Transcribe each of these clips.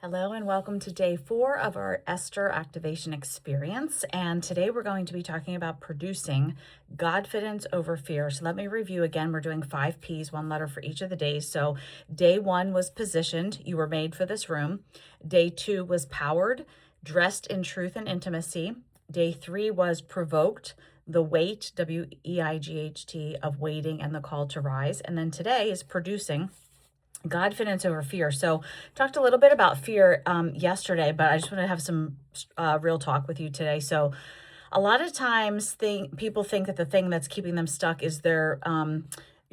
Hello and welcome to day 4 of our Esther activation experience. And today we're going to be talking about producing Godfidence over fear. So let me review again. We're doing 5 P's, one letter for each of the days. So day 1 was positioned. You were made for this room. Day 2 was powered, dressed in truth and intimacy. Day 3 was provoked, the weight, W-E-I-G-H-T, of waiting and the call to rise. And then today is producing Godfidence over fear. So talked a little bit about fear yesterday, but I just want to have some real talk with you today. So a lot of times people think that the thing that's keeping them stuck is your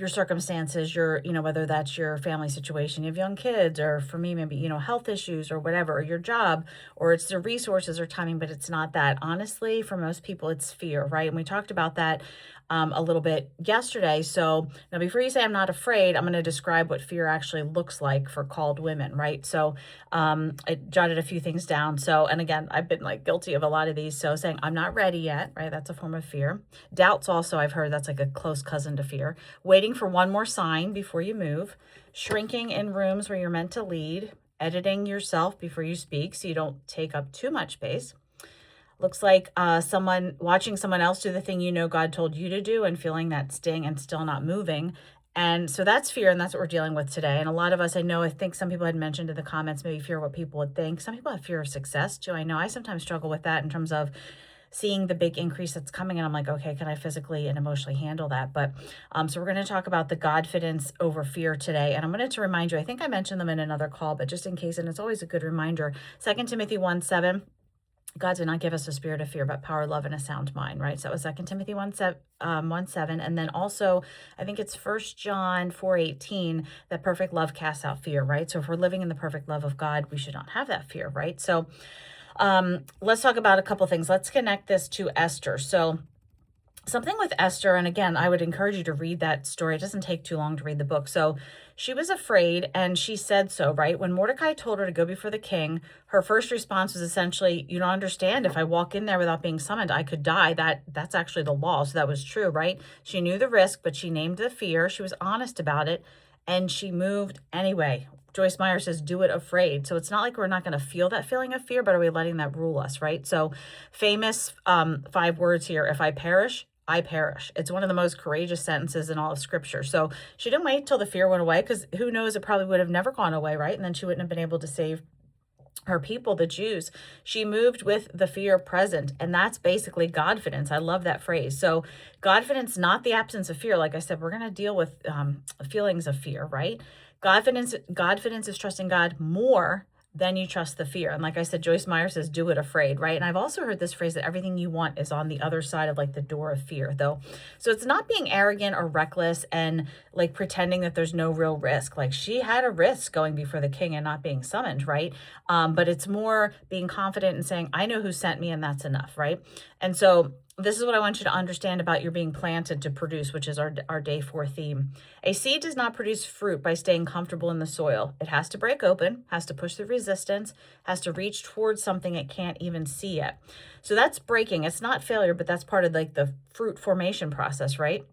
circumstances, whether that's your family situation, you have young kids, or for me, maybe, health issues or whatever, or your job, or it's the resources or timing, but it's not that. Honestly, for most people, it's fear, right? And we talked about that a little bit yesterday. So now before you say I'm not afraid, I'm going to describe what fear actually looks like for called women, right? So I jotted a few things down. So, and again, I've been like guilty of a lot of these. So saying I'm not ready yet, right? That's a form of fear. Doubts also, I've heard that's like a close cousin to fear. Waiting for one more sign before you move. Shrinking in rooms where you're meant to lead. Editing yourself before you speak so you don't take up too much space. Looks like someone watching someone else do the thing God told you to do and feeling that sting and still not moving. And so that's fear, and that's what we're dealing with today. And a lot of us, I think some people had mentioned in the comments, maybe fear what people would think. Some people have fear of success too. I know I sometimes struggle with that in terms of seeing the big increase that's coming, and I'm like, okay, can I physically and emotionally handle that? But so we're going to talk about the Godfidence over fear today. And I'm going to remind you, I think I mentioned them in another call, but just in case, and it's always a good reminder, 2 Timothy 1:7. God did not give us a spirit of fear, but power, love, and a sound mind, right? So that was 2 Timothy 1:7. And then also, I think it's 1 John 4:18, that perfect love casts out fear, right? So if we're living in the perfect love of God, we should not have that fear, right? So let's talk about a couple things. Let's connect this to Esther. So something with Esther, and again, I would encourage you to read that story. It doesn't take too long to read the book. So she was afraid, and she said so, right? When Mordecai told her to go before the king, her first response was essentially, you don't understand. If I walk in there without being summoned, I could die. That's actually the law. So that was true, right? She knew the risk, but she named the fear. She was honest about it, and she moved anyway. Joyce Meyer says, do it afraid. So it's not like we're not going to feel that feeling of fear, but are we letting that rule us, right? So famous 5 words here: if I perish, I perish. It's one of the most courageous sentences in all of scripture. So she didn't wait till the fear went away, because who knows, it probably would have never gone away, right? And then she wouldn't have been able to save her people, the Jews. She moved with the fear present, and that's basically Godfidence. I love that phrase. So Godfidence, not the absence of fear. Like I said, we're going to deal with feelings of fear, right? Godfidence is trusting God more than you trust the fear. And like I said, Joyce Meyer says, do it afraid, right? And I've also heard this phrase that everything you want is on the other side of like the door of fear, though. So it's not being arrogant or reckless and like pretending that there's no real risk. Like she had a risk going before the king and not being summoned, right? But it's more being confident and saying, I know who sent me, and that's enough, right? And so this is what I want you to understand about your being planted to produce, which is our day 4 theme. A seed does not produce fruit by staying comfortable in the soil. It has to break open, has to push through resistance, has to reach towards something it can't even see yet. So that's breaking. It's not failure, but that's part of like the fruit formation process, right?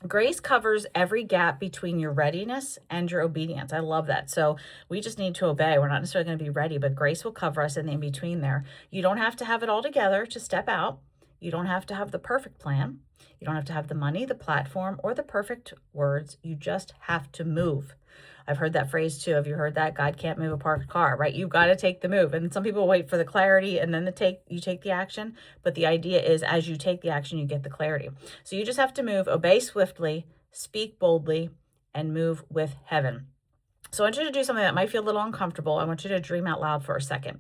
Grace covers every gap between your readiness and your obedience. I love that. So we just need to obey. We're not necessarily going to be ready, but grace will cover us in the in-between there. You don't have to have it all together to step out. You don't have to have the perfect plan. You don't have to have the money, the platform, or the perfect words. You just have to move. I've heard that phrase too. Have you heard that? God can't move a parked car, right? You've got to take the move. And some people wait for the clarity and then you take the action. But the idea is, as you take the action, you get the clarity. So you just have to move, obey swiftly, speak boldly, and move with heaven. So I want you to do something that might feel a little uncomfortable. I want you to dream out loud for a second.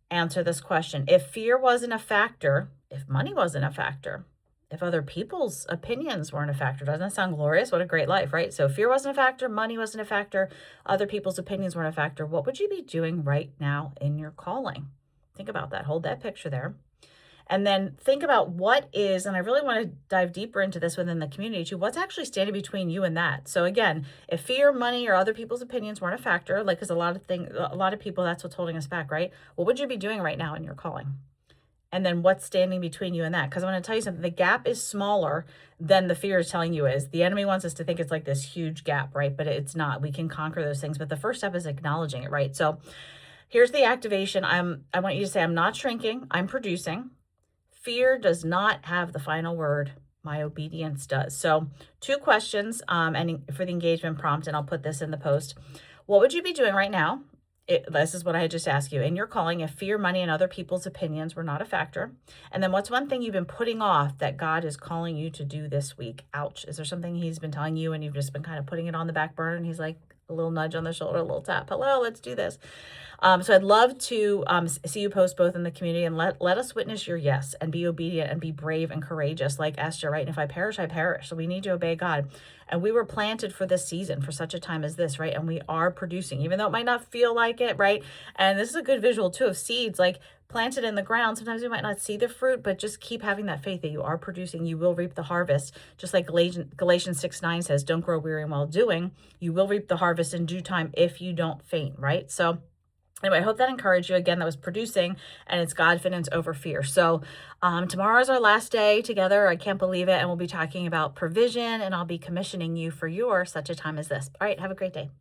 Answer this question. If fear wasn't a factor, if money wasn't a factor, if other people's opinions weren't a factor, doesn't that sound glorious? What a great life, right? So fear wasn't a factor, money wasn't a factor, other people's opinions weren't a factor, what would you be doing right now in your calling? Think about that. Hold that picture there. And then think about what is, and I really want to dive deeper into this within the community too, what's actually standing between you and that. So again, if fear, money, or other people's opinions weren't a factor, like, because a lot of people, that's what's holding us back, right? What would you be doing right now in your calling? And then what's standing between you and that? Because I'm going to tell you something, the gap is smaller than the fear is telling you is. The enemy wants us to think it's like this huge gap, right? But it's not. We can conquer those things. But the first step is acknowledging it, right? So Here's the activation. I want you to say, I'm not shrinking, I'm producing. Fear does not have the final word. My obedience does. So 2 questions and for the engagement prompt, and I'll put this in the post. What would you be doing right now? This is what I had just asked you. In your calling, if fear, money, and other people's opinions were not a factor. And then what's one thing you've been putting off that God is calling you to do this week? Ouch. Is there something he's been telling you and you've just been kind of putting it on the back burner and he's like a little nudge on the shoulder, a little tap. Hello, let's do this. So I'd love to see you post both in the community and let us witness your yes and be obedient and be brave and courageous like Esther, right? And if I perish, I perish. So we need to obey God. And we were planted for this season, for such a time as this, right? And we are producing, even though it might not feel like it, right? And this is a good visual too of seeds, like planted in the ground. Sometimes you might not see the fruit, but just keep having that faith that you are producing. You will reap the harvest. Just like Galatians 6:9 says, don't grow weary while doing. You will reap the harvest in due time if you don't faint, right? So anyway, I hope that encouraged you. Again, that was producing, and it's Godfidence over fear. So tomorrow is our last day together. I can't believe it. And we'll be talking about provision, and I'll be commissioning you for your such a time as this. All right, have a great day.